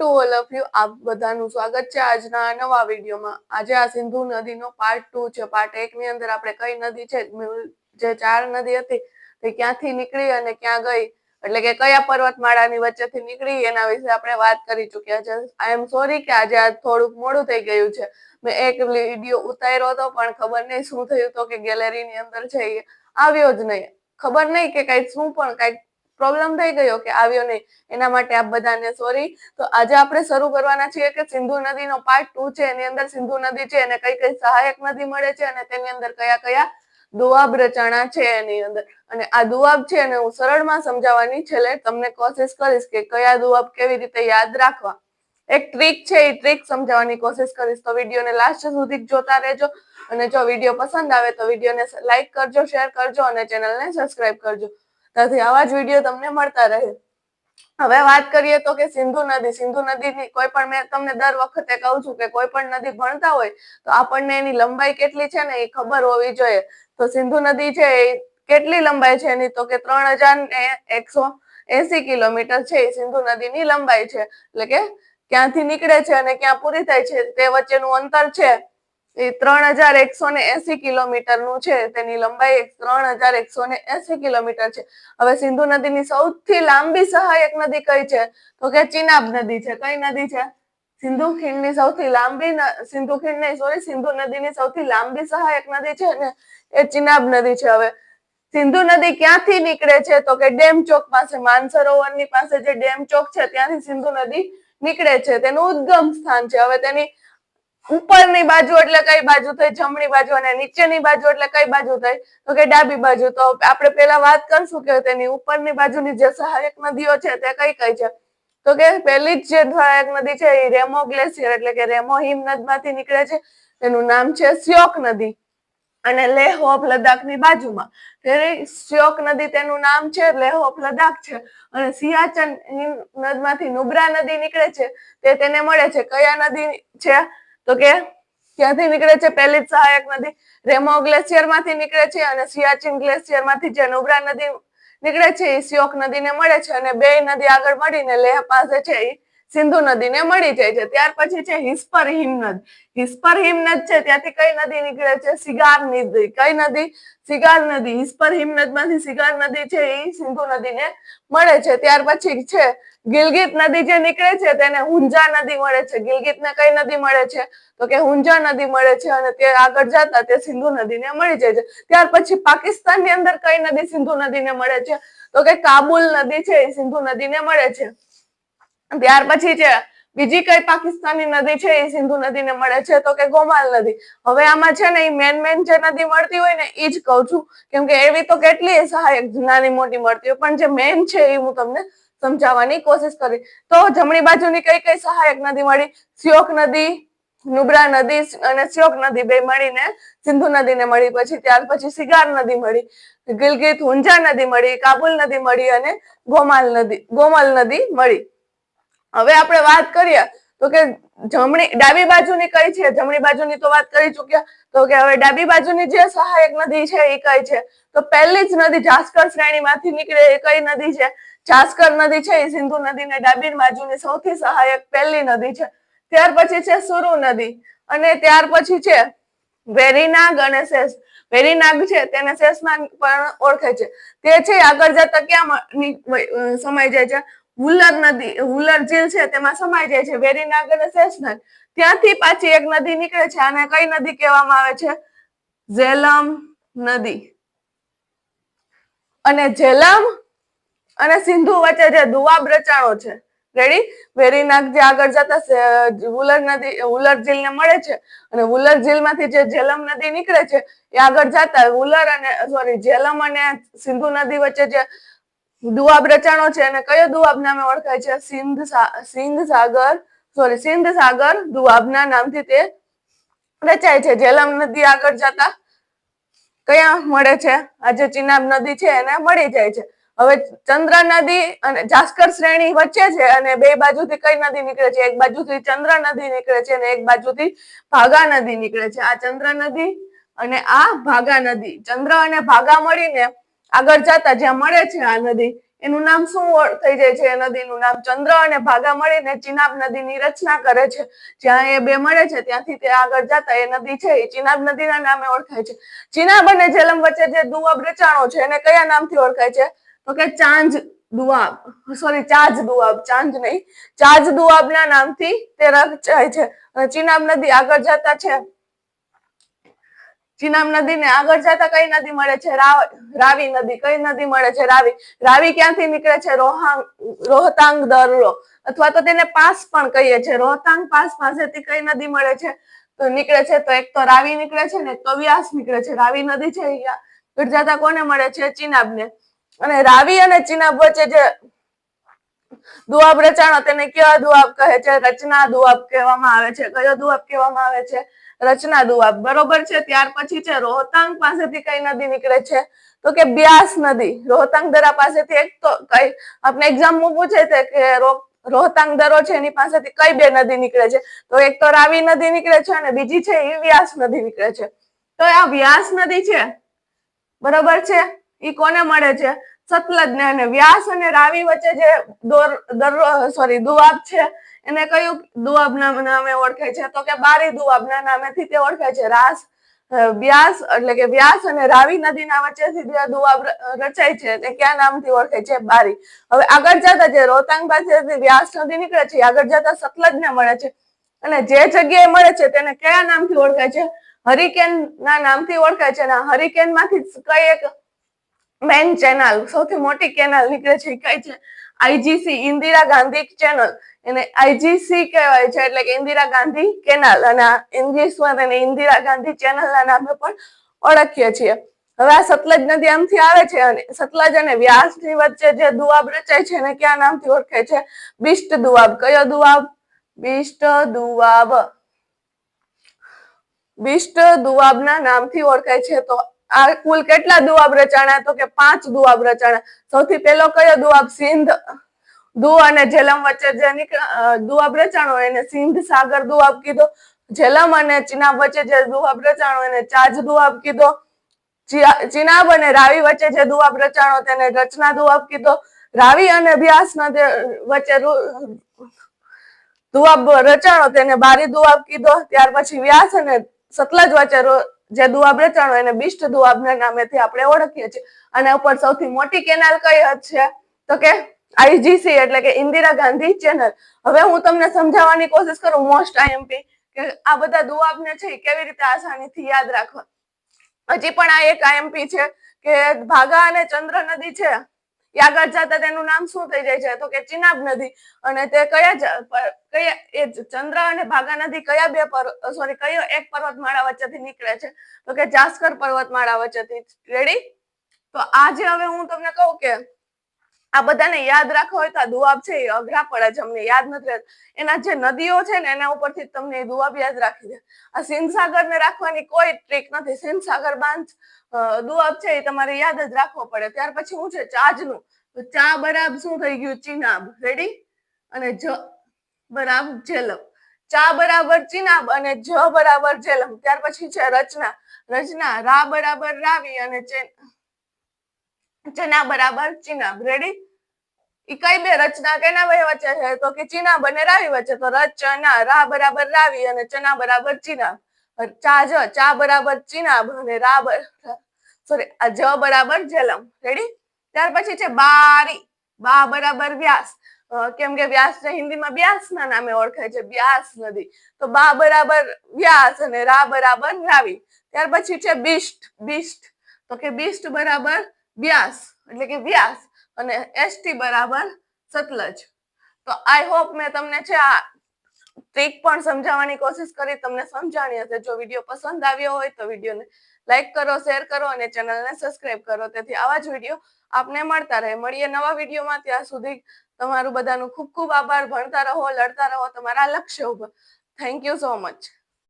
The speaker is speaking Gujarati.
ટુ ઓલ ઓફ યુ આપ બધાનું સ્વાગત છે આજના નવા વિડીયોમાં। આજે આ સિંધુ નદીનો પાર્ટ 2 છે। પાર્ટ 1 ની અંદર આપણે કઈ નદી છે જે 4 નદી હતી તે ક્યાંથી નીકળી અને ક્યાં ગઈ એટલે કે કયા પર્વતમાળાની વચ્ચેથી નીકળી એના વિશે આપણે વાત કરી ચૂક્યા છે। આઈ એમ સોરી કે આજે આ થોડુંક મોડું થઈ ગયું છે। મેં એક વિડીયો ઉતાર્યો હતો પણ ખબર નહીં શું થયું તો કે ગેલેરીની અંદર છે એ આવ્યો જ નહીં। ખબર નહીં કે કઈ શું પણ કઈ પ્રોબ્લેમ થઈ ગયો કે આવ્યો નહીં, એના માટે આપ બધાને સોરી। તો આજે આપણે શરૂ કરવાના છીએ કે સિંધુ નદીનો પાર્ટ 2 છે એની અંદર સિંધુ નદી છે અને કઈ કઈ સહાયક નદી મળે છે અને તેની અંદર કયા કયા દુઆબ રચાણા છે એની અંદર। અને આ દુઆબ છે એને હું સરળમાં સમજાવવાની છેલ્લે તમને કોશિશ કરીશ કે કયા દુઆબ કેવી રીતે યાદ રાખવા। એક ટ્રીક છે એ ટ્રીક સમજાવવાની કોશિશ કરીશ। તો વિડીયોને લાસ્ટ સુધી જોતા રહેજો અને જો વિડીયો પસંદ આવે તો વિડીયોને લાઈક કરજો, શેર કરજો અને ચેનલને સબસ્ક્રાઇબ કરજો તાથી આવા જ વિડીયો તમને મળતા રહે। હવે વાત કરીએ તો કે સિંધુ નદીની કોઈ પણ મેં તમને દર વખતે કહું છું કે કોઈ પણ નદી ભણતા હોય તો આપણને એની લંબાઈ કેટલી છે ને એ ખબર હોવી જોઈએ। તો સિંધુ નદી છે એ કેટલી લંબાઈ છે એની તો કે 3180 કિલોમીટર છે એ સિંધુ નદીની લંબાઈ છે। એટલે કે ક્યાંથી નીકળે છે અને ક્યાં પૂરી થાય છે તે વચ્ચેનું અંતર છે એ 3180 કિલોમીટર નું છે। તેની લંબાઈ 3180 કિલોમીટર છે। હવે સિંધુ નદીની સૌથી લાંબી સહાયક નદી કઈ છે તો કે ચિનાબ નદી છે। કઈ નદી છે? સિંધુ નદીની સૌથી લાંબી સહાયક નદી છે ને એ ચિનાબ નદી છે। હવે સિંધુ નદી ક્યાંથી નીકળે છે તો કે ડેમ ચોક પાસે, માનસરોવરની પાસે જે ડેમ ચોક છે ત્યાંથી સિંધુ નદી નીકળે છે। તેનું ઉદ્ગમ સ્થાન છે। હવે તેની ઉપરની બાજુ એટલે કઈ બાજુ થઈ? જમણી બાજુ। અને નીચેની બાજુ એટલે કઈ બાજુ થઈ તો કે ડાબી બાજુ। તો આપણે પેલા વાત કરશું કે તેની ઉપરની બાજુની જે સહાયક નદીઓ છે તે કઈ કઈ છે તો કે પહેલી જ જે સહાયક નદી છે એ રેમો ગ્લેશિયર એટલે કે રેમો હિમનદમાંથી નીકળે છે। તેનું નામ છે શ્યોક નદી અને લેહ ઓફ લદ્દાખની બાજુમાં શ્યોક નદી તેનું નામ છે, લેહ ઓફ લદ્દાખ છે। અને સિયાચન હિમનદમાંથી નુબ્રા નદી નીકળે છે તે તેને મળે છે। કયા નદી છે તો કે ક્યાંથી નીકળે છે? પહેલી જ સહાયક નદી રેમો ગ્લેશિયર માંથી નીકળે છે અને સિયાચિન ગ્લેશિયર માંથી જે નુબ્રા નદી નીકળે છે એ શ્યોક નદીને મળે છે અને બે નદી આગળ મળીને લેહ પાસે છે એ સિંધુ નદીને મળી જાય છે। ત્યાર પછી છે હિસ્પર હિમનદ। હિસ્પર હિમનદ છે ત્યાંથી કઈ નદી નીકળે છે? સિગાર નદી। કઈ નદી? સિગાર નદી। હિસ્પર હિમનદ માંથી સિગાર નદી છે એ સિંધુ નદીને મળે છે। ત્યાર પછી છે ગિલગિત નદી જે નીકળે છે તેને હુંજા નદી મળે છે। ગિલગિત ને કઈ નદી મળે છે તો કે હુંજા નદી મળે છે અને તે આગળ જતા તે સિંધુ નદીને મળી જાય છે। ત્યાર પછી પાકિસ્તાનની અંદર કઈ નદી સિંધુ નદીને મળે છે તો કે કાબુલ નદી છે એ સિંધુ નદીને મળે છે। ત્યાર પછી છે બીજી કઈ પાકિસ્તાની નદી છે એ સિંધુ નદીને મળે છે તો કે ગોમાલ નદી। હવે આમાં છે ને એ મેન જે નદી મળતી હોય ને એ જ કહું છું કેમ કે એવી તો કેટલી સહાયક નાની મોટી મળતી હોય પણ જે મેન છે એ હું તમને સમજાવવાની કોશિશ કરી। તો જમણી બાજુની કઈ કઈ સહાયક નદી મળી? શ્યોક નદી, નુબ્રા નદી અને શ્યોક નદી બે મળીને સિંધુ નદીને મળી। પછી ત્યાર પછી સિગાર નદી મળી, ગિલગિત હુંજા નદી મળી, કાબુલ નદી મળી અને ગોમલ નદી મળી। હવે આપણે વાત કરીએ તો કે ડાબી બાજુની કઈ છે? જમણી બાજુની તો વાત કરી ચૂક્યા તો કે હવે ડાબી બાજુની જે સહાયક નદી છે એ કઈ છે તો પહેલી જ નદી જાસ્કર શ્રેણીમાંથી નીકળે એ કઈ નદી છે? જાસ્કર નદી છે એ સિંધુ નદીને ડાબી બાજુની સૌથી સહાયક પહેલી નદી છે। ત્યાર પછી છે સુરુ નદી અને ત્યાર પછી છે વેરીનાગ અને શેષ। વેરીનાગ છે તેને શેષનાગ પણ ઓળખે છે। તે છે આગળ જતા ક્યાં સમાઈ જાય છે? હુલર નદી, હુલર ઝીલ છે તેમાં સમાઈ જાય છે વેરીનાગ અને શેષનાગ। ત્યાંથી પાછી એક નદી નીકળે છે અને કઈ નદી કહેવામાં આવે છે? ઝેલમ નદી। અને ઝેલમ અને સિંધુ વચ્ચે જે દુઆબ રચાણો છે, રેડી? વેરીનાગ જે આગળ જતા હુલર ઝીલ ને મળે છે અને હુલર ઝીલ માંથી જે ઝેલમ નદી નીકળે છે એ આગળ જતા ઝેલમ અને સિંધુ નદી વચ્ચે જે દુઆબ રચાણો છે અને કયો દુઆબ નામે ઓળખાય છે? સિંધ સાગર દુઆબના નામથી તે રચાય છે। ઝેલમ નદી આગળ જતા કયા મળે છે? આજે ચિનાબ નદી છે એને મળી જાય છે। હવે ચંદ્ર નદી અને જાસ્કર શ્રેણી વચ્ચે છે અને બે બાજુથી કઈ નદી નીકળે છે? એક બાજુથી ચંદ્ર નદી નીકળે છે અને એક બાજુથી ભાગા નદી નીકળે છે। આ ચંદ્ર નદી અને આ ભાગા નદી, ચંદ્ર અને ભાગા મળીને આગળ જતા જ્યાં મળે છે આ નદી એનું નામ શું થઈ જાય છે? એ નદીનું નામ ચંદ્ર અને ભાગા મળીને ચિનાબ નદીની રચના કરે છે. જ્યાં એ બે મળે છે ત્યાંથી તે આગળ જતા એ નદી છે એ ચિનાબ નદીના નામે ઓળખાય છે. ચિનાબ અને ઝેલમ વચ્ચે જે દુઆબ રચાણો છે એને કયા નામથી ઓળખાય છે? તો કે ચાંજ દુઆબ, સોરી ચાજ દુઆબ, ચાંજ નહીં, ચાજ દુઆબના નામથી તે રચાય છે. અને ચિનાબ નદી આગળ જતા છે, ચિનાબ નદીને આગળ જતા કઈ નદી મળે છે? રાવી નદી. કઈ નદી મળે છે? રાવી. રાવી ક્યાંથી નીકળે છે? રોહતાંગ દરડો, અથવા તો તેને પાસ પણ કહીએ છીએ. રોહતાંગ પાસ પાસેથી કઈ નદી મળે છે? તો નીકળે છે, તો એક તો રાવી નીકળે છે ને એક તો વ્યાસ નીકળે છે. રાવી નદી છે આગળ જતા કોને મળે છે? ચિનાબને. અને રાવી અને ચિનાબ વચ્ચે જે દુઆબ રચાણો તેને કયો દુઆબ કહે છે? રચના દુઆબ કહેવામાં આવે છે. કયો દુઆબ કહેવામાં આવે છે? રચના દુઆબ. બરોબર છે. ત્યાર પછી છે રોહતાંગ પાસેથી કઈ નદી નીકળે છે? તો કે બ્યાસ નદી. રોહતાંગ દરા પાસેથી એક તો કઈ આપણે એક્ઝામમાં પૂછે છે કે રોહતાંગ દરો છે એની પાસેથી કઈ બે નદી નીકળે છે? તો એક તો રાવી નદી નીકળે છે અને બીજી છે એ વ્યાસ નદી નીકળે છે. તો આ વ્યાસ નદી છે, બરોબર છે, એ કોને મળે છે? સતલજ ને. અને વ્યાસ અને રાવી વચ્ચે જે દુઆબ છે એને કયું દુઆબ નામે ઓળખાય છે? તો કે બારી દુઆબ ના નામેથી તે ઓળખાય છે. વ્યાસ એટલે કે વ્યાસ અને રાવી નદીના વચ્ચેથી જે દુઆબ રચાય છે તે કયા નામથી ઓળખાય છે? બારી. હવે આગળ જતા જે રોહતાંગ પાસેથી વ્યાસ નદી નીકળે છે આગળ જતા સતલજ ને મળે છે. અને જે જગ્યાએ મળે છે તેને કયા નામથી ઓળખાય છે? હરિકેન ના નામથી ઓળખાય છે. અને હરિકેન માંથી કઈ એક મેઇન ચેનલ, સૌથી મોટી કેનાલ નીકળે છે કઈ છે? આઈજીસી, ઇન્દિરા ગાંધી ચેનલ. એને આઈજીસી કહેવાય છે, એટલે કે ઇન્દિરા ગાંધી કેનાલ. અને ઇંગ્લિશમાં તેને ઇન્દિરા ગાંધી ચેનલ ના નામે પણ ઓળખીએ છીએ. હવે આ સતલજ નદી આમથી આવે છે અને સતલજ અને વ્યાસ ની વચ્ચે જે દુઆબ રચાય છે એને કયા નામથી ઓળખાય છે? બિસ્ટ દુઆબ. કયો દુઆબ? બિસ્ટ દુઆબ. બિસ્ટ દુઆબના નામથી ઓળખાય છે. તો આ કુલ કેટલા દુઆબ રચાણા? તો કે 5 દુઆબ રચાણા. સૌથી પહેલો કયો દુઆબ? સિંધ દુ અને ઝેલમ વચ્ચે જે દુઆબ રચાણો એને સિંધ સાગર દુઆબ કીધો. ઝેલમ અને ચિનાબ વચ્ચે જે દુઆબ રચાણો એને ચાજ દુઆબ કીધો. ચિનાબ અને રાવી વચ્ચે જે દુઆબ રચાણો તેને રચના દુઆબ કીધો. રાવી અને વ્યાસ વચ્ચે દુઆબ રચાણો તેને બારી દુઆબ કીધો. ત્યાર પછી વ્યાસ અને સતલજ વચ્ચે જે દુઆબ રચાણો એને બિસ્ટ દુઆબ ના નામેથી આપણે ઓળખીએ છીએ. અને ઉપર સૌથી મોટી કેનાલ કઈ છે? તો કે આઈજીસી એટલે કે ઇન્દિરા ગાંધી ચેનલ. હવે હું તમને સમજાવવાની કોશિશ કરું મોસ્ટ આઈએમપી કે આ બધા દુઆબને છે કેવી રીતે આસાનીથી યાદ રાખવા. હજી પણ આ એક આઈએમપી છે કે ભાગા અને ચંદ્ર નદી છે એ આગળ જતા તેનું નામ શું થઈ જાય છે? તો કે ચિનાબ નદી. અને તે ચંદ્ર અને ભાગા નદી કયા કયો એક પર્વતમાળા વચ્ચેથી નીકળે છે? તો કે જાસ્કર પર્વતમાળા વચ્ચેથી. રેડી? તો આજે હવે હું તમને કહું કે આ બધાને યાદ રાખવા હોય તો આ દુઆબ છે એ અઘરા પડે છે, અમને યાદ નથી રહેતા. એના જે નદીઓ છે ને એના ઉપરથી તમને દુઆબ યાદ રાખી દે. આ સિંધ સાગર ને રાખવાની કોઈ ટ્રીક નથી. સિંધ સાગર બાંધ દુઆબ છે એ તમારે યાદ જ રાખવો પડે. ત્યાર પછી શું છે? ચાજનું. તો ચા બરાબર શું થઈ ગયું? ચિનાબ. રેડી? અને જ બરાબર ઝેલમ. ચા બરાબર ચિનાબ અને જ બરાબર ઝેલમ. ત્યાર પછી છે રચના. રચના રા બરાબર રાવી અને ચના બરાબર ચિનાબ. રેડી? એ કઈ બે રચના કેના વચ્ચે છે? તો કે ચિનાબ અને રાવી વચ્ચે. તો રચના રા બરાબર રાવી અને ચના બરાબર ચિનાબ. ચા બરાબર ચિનાબ અને જ બરાબર ઝેલમ. રેડી? ત્યાર પછી છે બારી. બા બરાબર વ્યાસ. કેમ કે વ્યાસ હિન્દીમાં બ્યાસ ના નામે ઓળખાય છે, બ્યાસ નદી. તો બા બરાબર વ્યાસ અને રા બરાબર રાવી. ત્યાર પછી છે બિસ્ટ. બિસ્ટ તો કે બિસ્ટ બરાબર વ્યાસ એટલે કે વ્યાસ અને એસટી બરાબર સતલજ. તો આઈ હોપ મેં તમને છે આ ટ્રીક પણ સમજાવવાની કોશિશ કરી, તમને સમજાણી હશે. જો વિડીયો પસંદ આવ્યો હોય તો વિડીયોને લાઈક કરો, શેર કરો અને ચેનલને સબસ્ક્રાઇબ કરો. તેથી આવા જ વિડીયો આપને મળતા રહે. મળીએ નવા વિડીયોમાં. ત્યાં સુધી તમારું બધાનું ખૂબ ખૂબ આભાર. ભણતા રહો, લડતા રહો તમારા લક્ષ્ય ઉપર. Thank you so much.